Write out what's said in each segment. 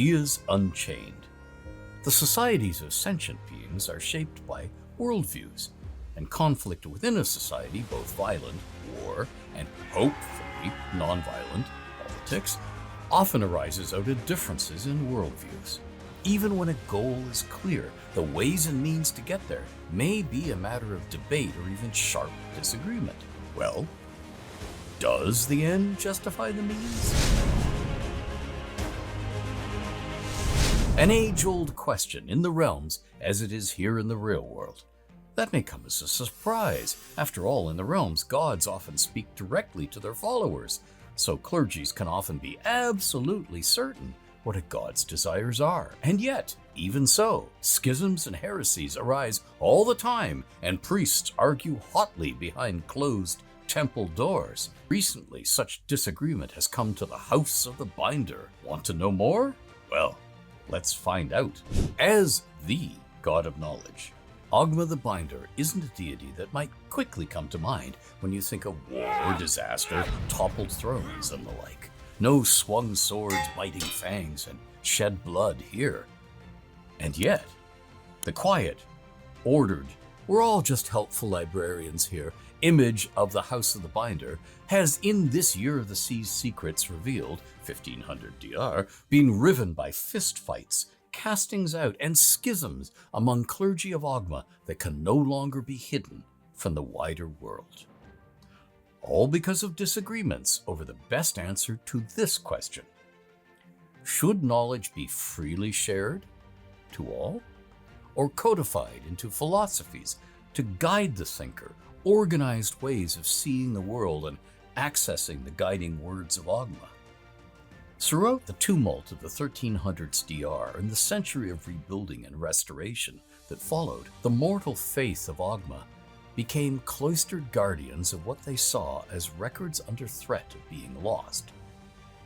Ideas Unchained. The societies of sentient beings are shaped by worldviews, and conflict within a society, both violent, war, and hopefully non-violent, politics, often arises out of differences in worldviews. Even when a goal is clear, the ways and means to get there may be a matter of debate or even sharp disagreement. Well, does the end justify the means? An age-old question in the realms as it is here in the real world. That may come as a surprise. After all, in the realms, gods often speak directly to their followers, so clergies can often be absolutely certain what a god's desires are. And yet, even so, schisms and heresies arise all the time, and priests argue hotly behind closed temple doors. Recently, such disagreement has come to the House of the Binder. Want to know more? Well, let's find out. As the god of knowledge, Oghma the Binder isn't a deity that might quickly come to mind when you think of war, disaster, toppled thrones, and the like. No swung swords, biting fangs, and shed blood here. And yet, the quiet, ordered, we're all just helpful librarians here, image of the House of the Binder has, in this Year of the Sea's secrets revealed, 1500 DR, been riven by fistfights, castings out, and schisms among clergy of Oghma that can no longer be hidden from the wider world. All because of disagreements over the best answer to this question. Should knowledge be freely shared to all, or codified into philosophies to guide the thinker, organized ways of seeing the world and accessing the guiding words of Oghma? Throughout the tumult of the 1300s DR and the century of rebuilding and restoration that followed, the mortal faith of Oghma became cloistered guardians of what they saw as records under threat of being lost.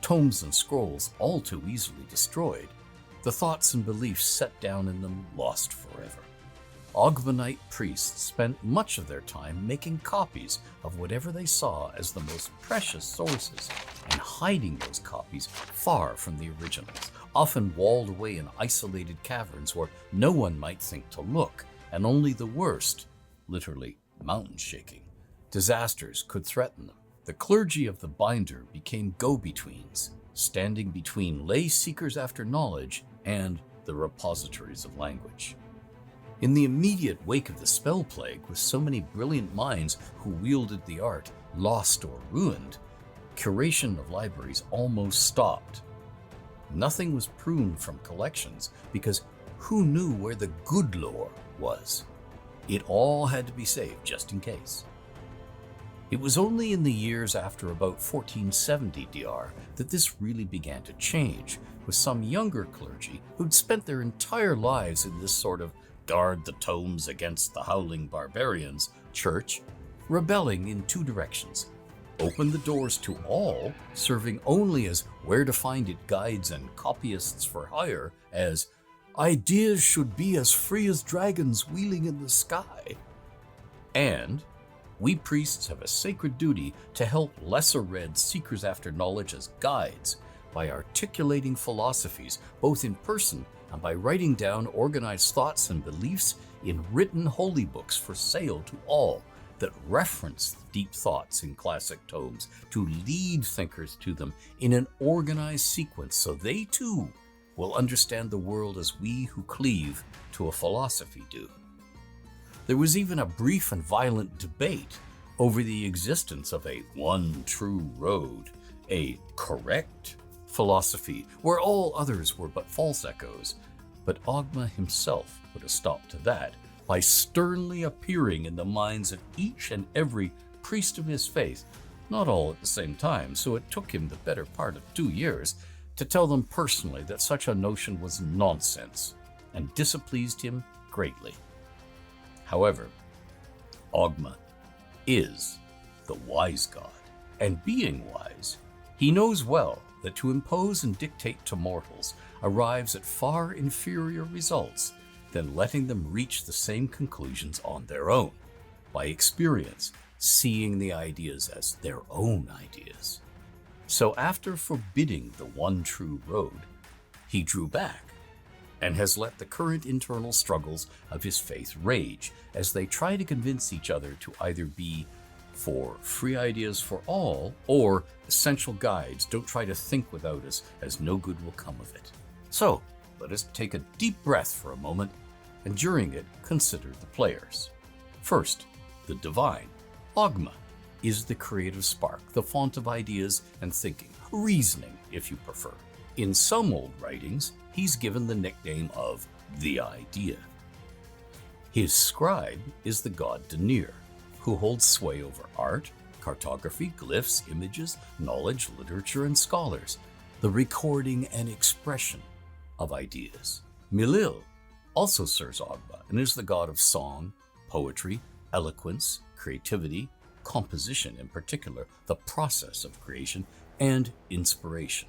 Tomes and scrolls all too easily destroyed, the thoughts and beliefs set down in them lost forever. Oghmanite priests spent much of their time making copies of whatever they saw as the most precious sources and hiding those copies far from the originals, often walled away in isolated caverns where no one might think to look, and only the worst, literally mountain shaking, disasters could threaten them. The clergy of the Binder became go-betweens, standing between lay seekers after knowledge and the repositories of language. In the immediate wake of the spell plague, with so many brilliant minds who wielded the art lost or ruined, curation of libraries almost stopped. Nothing was pruned from collections because who knew where the good lore was? It all had to be saved just in case. It was only in the years after about 1470 DR that this really began to change, with some younger clergy who'd spent their entire lives in this sort of guard the tomes against the howling barbarians church, rebelling in two directions. Open the doors to all, serving only as where-to-find-it guides and copyists for hire, as ideas should be as free as dragons wheeling in the sky. And we priests have a sacred duty to help lesser-read seekers after knowledge as guides by articulating philosophies both in person and by writing down organized thoughts and beliefs in written holy books for sale to all that reference deep thoughts in classic tomes to lead thinkers to them in an organized sequence so they too will understand the world as we who cleave to a philosophy do. There was even a brief and violent debate over the existence of a one true road, a correct philosophy where all others were but false echoes, but Oghma himself put a stop to that by sternly appearing in the minds of each and every priest of his faith, not all at the same time, so it took him the better part of 2 years to tell them personally that such a notion was nonsense and displeased him greatly. However, Oghma is the wise god, and being wise, he knows well that to impose and dictate to mortals arrives at far inferior results than letting them reach the same conclusions on their own, by experience, seeing the ideas as their own ideas. So after forbidding the one true road, He drew back and has let the current internal struggles of his faith rage as they try to convince each other to either be for free ideas for all or essential guides. Don't try to think without us, as no good will come of it. So let us take a deep breath for a moment, and during it consider the players. First, the divine. Oghma is the creative spark, the font of ideas and thinking, reasoning if you prefer. In some old writings, he's given the nickname of the idea. His scribe is the god Denir, who holds sway over art, cartography, glyphs, images, knowledge, literature, and scholars, the recording and expression of ideas. Milil also serves Oghma and is the god of song, poetry, eloquence, creativity, composition in particular, the process of creation, and inspiration.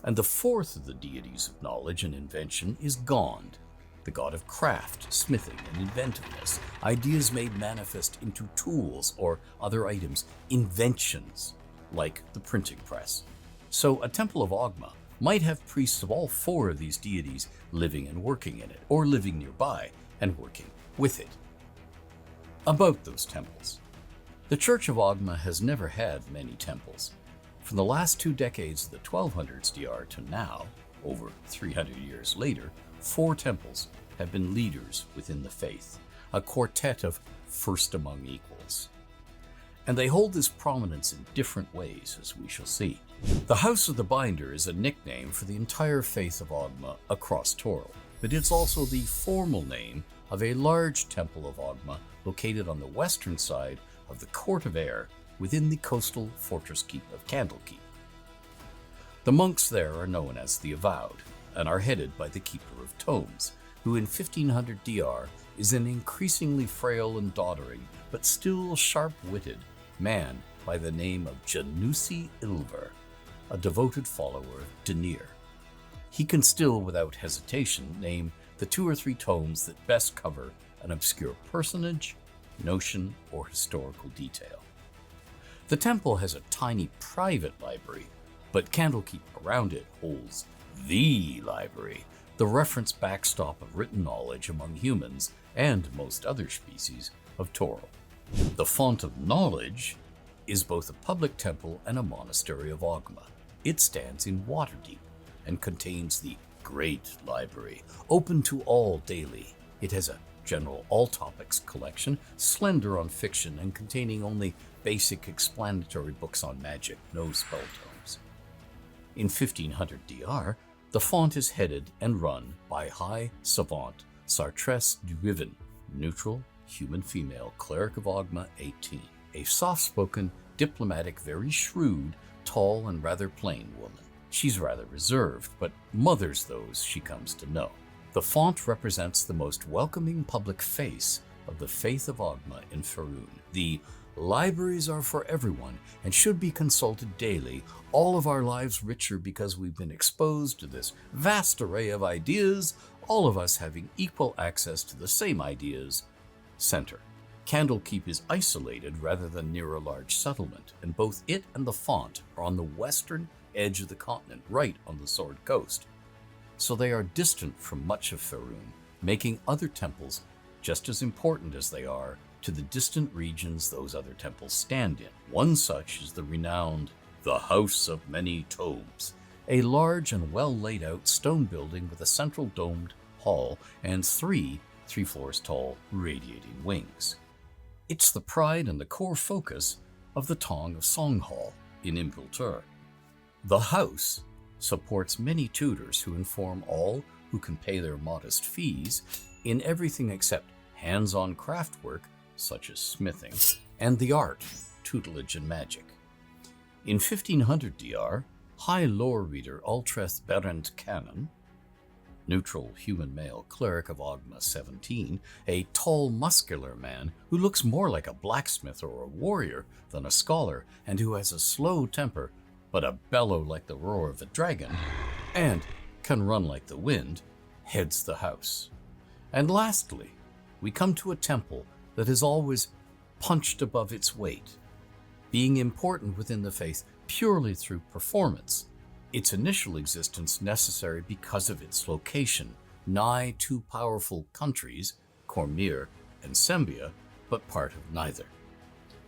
And the fourth of the deities of knowledge and invention is Gond, the god of craft, smithing, and inventiveness, ideas made manifest into tools or other items, inventions, like the printing press. So a temple of Oghma might have priests of all four of these deities living and working in it, or living nearby and working with it. About those temples. The Church of Oghma has never had many temples. From the last 2 decades of the 1200s DR to now, over 300 years later, 4 temples have been leaders within the faith, a quartet of first among equals. And they hold this prominence in different ways, as we shall see. The House of the Binder is a nickname for the entire faith of Oghma across Toril, but it's also the formal name of a large temple of Oghma located on the western side of the Court of Air within the coastal fortress keep of Candlekeep. The monks there are known as the Avowed and are headed by the Keeper of Tomes, who in 1500 DR is an increasingly frail and doddering, but still sharp-witted man by the name of Janusi Ilver, a devoted follower of Denir. He can still, without hesitation, name the 2 or 3 tomes that best cover an obscure personage, notion, or historical detail. The temple has a tiny private library, but Candlekeep around it holds the library, the reference backstop of written knowledge among humans and most other species of Toril. The Font of Knowledge is both a public temple and a monastery of Oghma. It stands in Waterdeep and contains the Great Library, open to all daily. It has a general all-topics collection, slender on fiction and containing only basic explanatory books on magic, no spell tomes. In 1500 DR, the font is headed and run by High Savant Sartress Duiven, neutral, human female, cleric of Oghma, 18, a soft-spoken, diplomatic, very shrewd, tall and rather plain woman. She's rather reserved, but mothers those she comes to know. The font represents the most welcoming public face of the faith of Oghma in Faerûn. The libraries are for everyone and should be consulted daily, all of our lives richer because we've been exposed to this vast array of ideas, all of us having equal access to the same ideas. Center. Candlekeep is isolated rather than near a large settlement, and both it and the font are on the western edge of the continent, right on the Sword Coast. So they are distant from much of Faerûn, making other temples just as important as they are to the distant regions those other temples stand in. One such is the renowned The House of Many Tomes, a large and well laid out stone building with a central domed hall and 3 floors tall radiating wings. It's the pride and the core focus of the Tong of Songhall in Imboltur. The house supports many tutors who inform all who can pay their modest fees in everything except hands-on craft work, such as smithing, and the art, tutelage, and magic. In 1500 DR, High Lore Reader Ultreth Berend Cannon, neutral human male cleric of Oghma, 17, a tall, muscular man who looks more like a blacksmith or a warrior than a scholar, and who has a slow temper but a bellow like the roar of a dragon, and can run like the wind, heads the house. And lastly, we come to a temple that is always punched above its weight, being important within the faith purely through performance, its initial existence necessary because of its location, nigh two powerful countries, Cormyr and Sembia, but part of neither.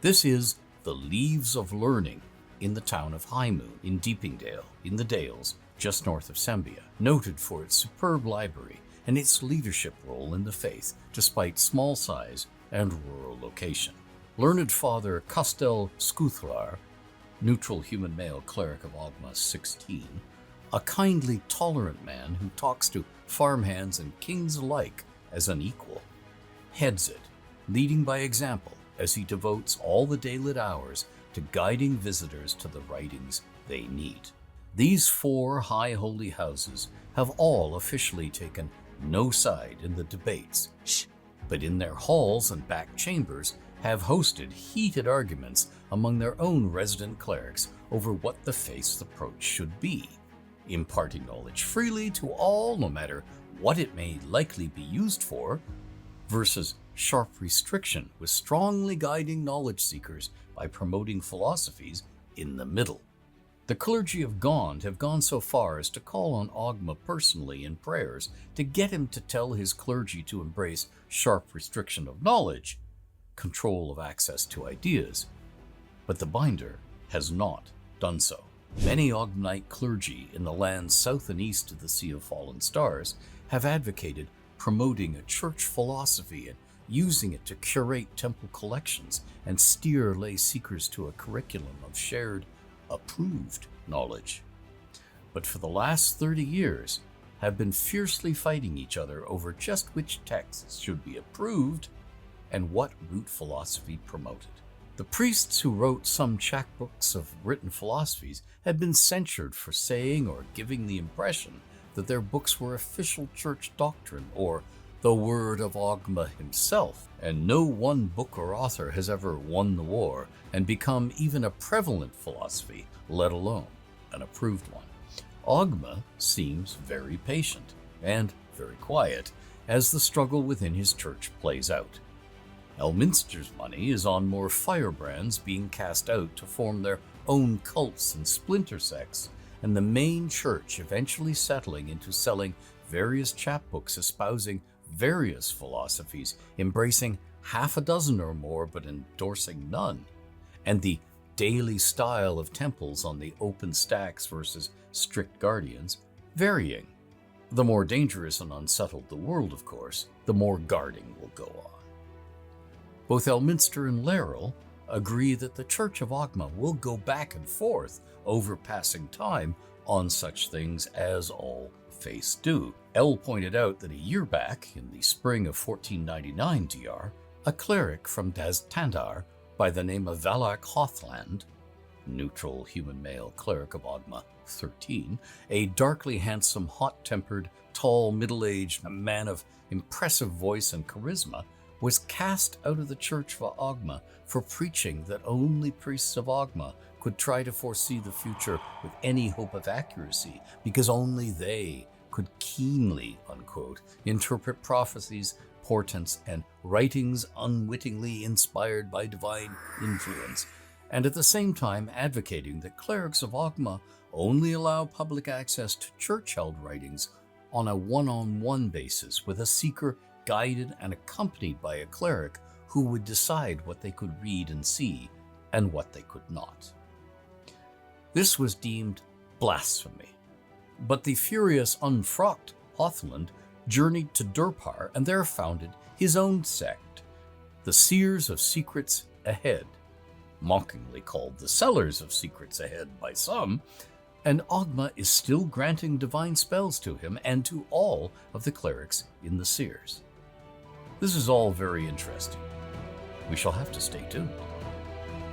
This is the Leaves of Learning in the town of High Moon in Deepingdale, in the Dales, just north of Sembia, noted for its superb library and its leadership role in the faith, despite small size and rural location. Learned Father Costel Scuthlar, neutral human male cleric of Oghma 16, a kindly, tolerant man who talks to farmhands and kings alike as an equal, heads it, leading by example as he devotes all the daylit hours to guiding visitors to the writings they need. These 4 high holy houses have all officially taken no side in the debates, but in their halls and back chambers have hosted heated arguments among their own resident clerics over what the faith's approach should be, imparting knowledge freely to all no matter what it may likely be used for, versus sharp restriction with strongly guiding knowledge seekers by promoting philosophies in the middle. The clergy of Gond have gone so far as to call on Oghma personally in prayers to get him to tell his clergy to embrace sharp restriction of knowledge, control of access to ideas, but the binder has not done so. Many Oghmite clergy in the lands south and east of the Sea of Fallen Stars have advocated promoting a church philosophy and using it to curate temple collections and steer lay seekers to a curriculum of shared, approved knowledge. But for the last 30 years have been fiercely fighting each other over just which texts should be approved and what root philosophy promoted. The priests who wrote some chapbooks of written philosophies had been censured for saying or giving the impression that their books were official church doctrine or the word of Oghma himself, and no one book or author has ever won the war and become even a prevalent philosophy, let alone an approved one. Oghma seems very patient and very quiet as the struggle within his church plays out. Elminster's money is on more firebrands being cast out to form their own cults and splinter sects, and the main church eventually settling into selling various chapbooks espousing various philosophies, embracing half a dozen or more but endorsing none, and the daily style of temples on the open stacks versus strict guardians varying. The more dangerous and unsettled the world, of course, the more guarding will go on. Both Elminster and Laeral agree that the Church of Oghma will go back and forth over passing time on such things as all faiths do. El pointed out that a year back, in the spring of 1499 DR, a cleric from Daz-Tandar by the name of Valak Hothland, neutral human male cleric of Oghma 13, a darkly handsome, hot-tempered, tall, middle-aged man of impressive voice and charisma, was cast out of the Church of Oghma for preaching that only priests of Oghma could try to foresee the future with any hope of accuracy, because only they could keenly, unquote, interpret prophecies, portents, and writings unwittingly inspired by divine influence, and at the same time advocating that clerics of Oghma only allow public access to church-held writings on a one-on-one basis with a seeker guided and accompanied by a cleric who would decide what they could read and see and what they could not. This was deemed blasphemy, but the furious, unfrocked Hothland journeyed to Durpar and there founded his own sect, the Seers of Secrets Ahead, mockingly called the Sellers of Secrets Ahead by some, and Oghma is still granting divine spells to him and to all of the clerics in the Seers. This is all very interesting. We shall have to stay tuned.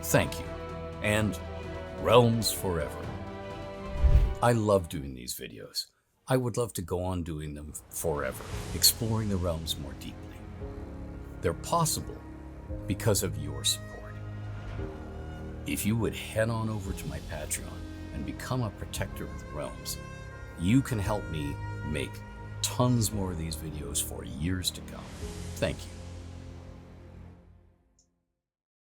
Thank you, and Realms Forever. I love doing these videos. I would love to go on doing them forever, exploring the realms more deeply. They're possible because of your support. If you would head on over to my Patreon and become a protector of the realms, you can help me make tons more of these videos for years to come. Thank you.